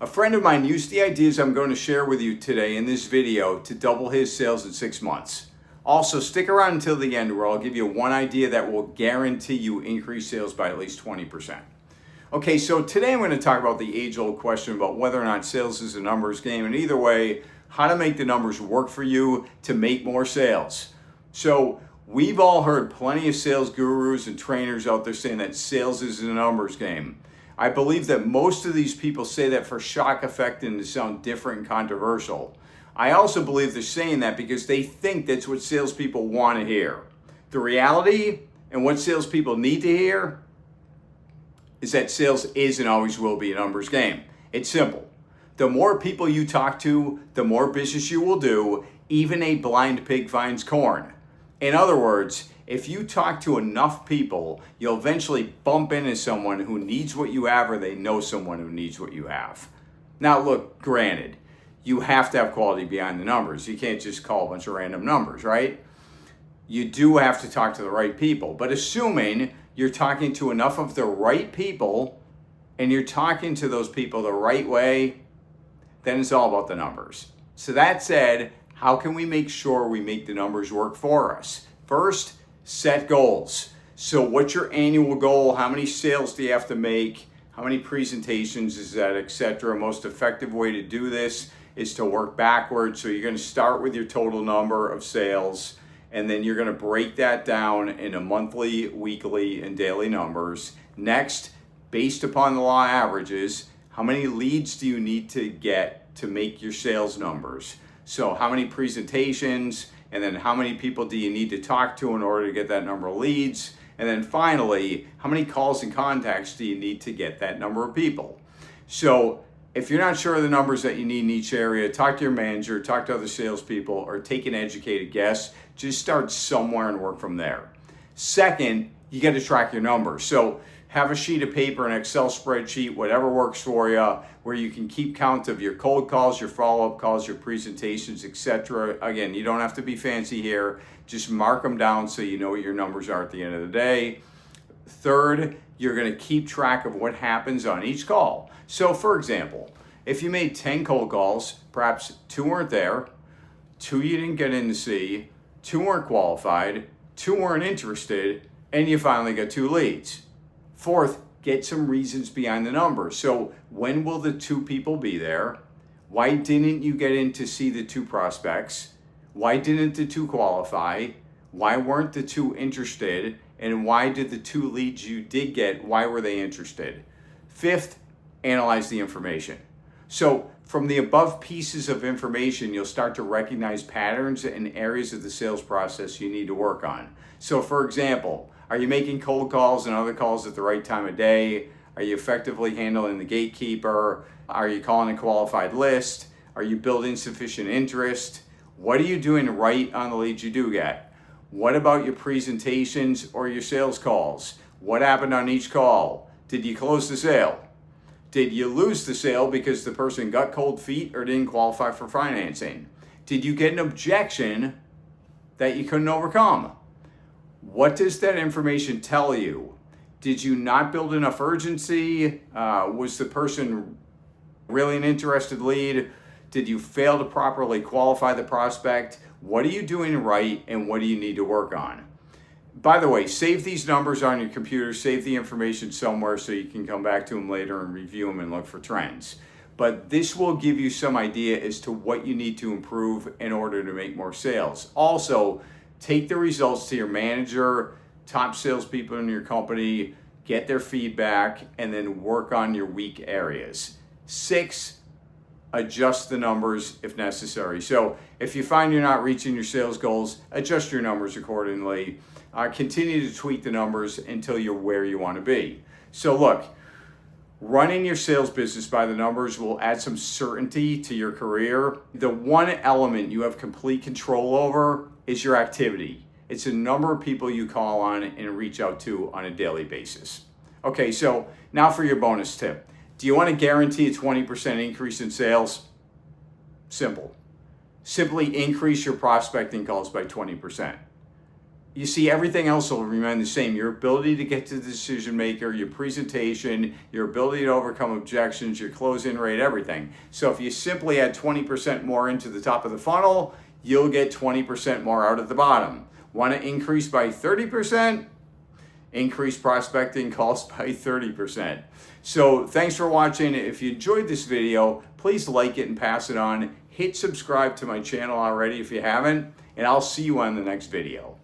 A friend of mine used the ideas I'm going to share with you today in this video to double his sales in 6 months. Also, stick around until the end where I'll give you one idea that will guarantee you increase sales by at least 20%. Okay, so today I'm going to talk about the age-old question about whether or not sales is a numbers game, and either way, how to make the numbers work for you to make more sales. So we've all heard plenty of sales gurus and trainers out there saying that sales is a numbers game. I believe that most of these people say that for shock effect and to sound different and controversial. I also believe they're saying that because they think that's what salespeople want to hear. The reality and what salespeople need to hear is that sales is and always will be a numbers game. It's simple. The more people you talk to, the more business you will do. Even a blind pig finds corn. In other words, if you talk to enough people, you'll eventually bump into someone who needs what you have, or they know someone who needs what you have. Now look, granted, you have to have quality behind the numbers. You can't just call a bunch of random numbers, right? You do have to talk to the right people, but assuming you're talking to enough of the right people and you're talking to those people the right way, then it's all about the numbers. So that said, how can we make sure we make the numbers work for us? First, set goals. So what's your annual goal? How many sales do you have to make? How many presentations is that, etc.? Most effective way to do this is to work backwards. So you're going to start with your total number of sales, and then you're going to break that down into monthly, weekly, and daily numbers. Next, based upon the law of averages, how many leads do you need to get to make your sales numbers? So how many presentations, and then how many people do you need to talk to in order to get that number of leads? And then finally, how many calls and contacts do you need to get that number of people? So if you're not sure of the numbers that you need in each area, talk to your manager, talk to other salespeople, or take an educated guess. Just start somewhere and work from there. Second, you got to track your numbers. So have a sheet of paper, an Excel spreadsheet, whatever works for you, where you can keep count of your cold calls, your follow-up calls, your presentations, etc. Again, you don't have to be fancy here. Just mark them down so you know what your numbers are at the end of the day. Third, you're going to keep track of what happens on each call. So for example, if you made 10 cold calls, perhaps 2 weren't there, 2 you didn't get in to see, 2 weren't qualified, 2 weren't interested, and you finally got 2 leads. Fourth, get some reasons behind the numbers. So when will the 2 people be there? Why didn't you get in to see the 2 prospects? Why didn't the 2 qualify? Why weren't the 2 interested? And why did the 2 leads you did get, why were they interested? Fifth, analyze the information. So from the above pieces of information, you'll start to recognize patterns and areas of the sales process you need to work on. So for example, are you making cold calls and other calls at the right time of day? Are you effectively handling the gatekeeper? Are you calling a qualified list? Are you building sufficient interest? What are you doing right on the leads you do get? What about your presentations or your sales calls? What happened on each call? Did you close the sale? Did you lose the sale because the person got cold feet or didn't qualify for financing? Did you get an objection that you couldn't overcome? What does that information tell you? Did you not build enough urgency? Was the person really an interested lead? Did you fail to properly qualify the prospect? What are you doing right and what do you need to work on? By the way, save these numbers on your computer, save the information somewhere so you can come back to them later and review them and look for trends. But this will give you some idea as to what you need to improve in order to make more sales. Also, take the results to your manager, top salespeople in your company, get their feedback, and then work on your weak areas. 6, adjust the numbers if necessary. So if you find you're not reaching your sales goals, adjust your numbers accordingly. Continue to tweak the numbers until you're where you want to be. So look, running your sales business by the numbers will add some certainty to your career. The one element you have complete control over is your activity. It's the number of people you call on and reach out to on a daily basis. Okay, so now for your bonus tip. Do you want to guarantee a 20% increase in sales? Simple. Simply increase your prospecting calls by 20%. you see, everything else will remain the same. Your ability to get to the decision maker, your presentation, your ability to overcome objections, your close-in rate, everything. So if you simply add 20% more into the top of the funnel, you'll get 20% more out at the bottom. Want to increase by 30%? Increase prospecting calls by 30%. So thanks for watching. If you enjoyed this video, please like it and pass it on. Hit subscribe to my channel already if you haven't, and I'll see you on the next video.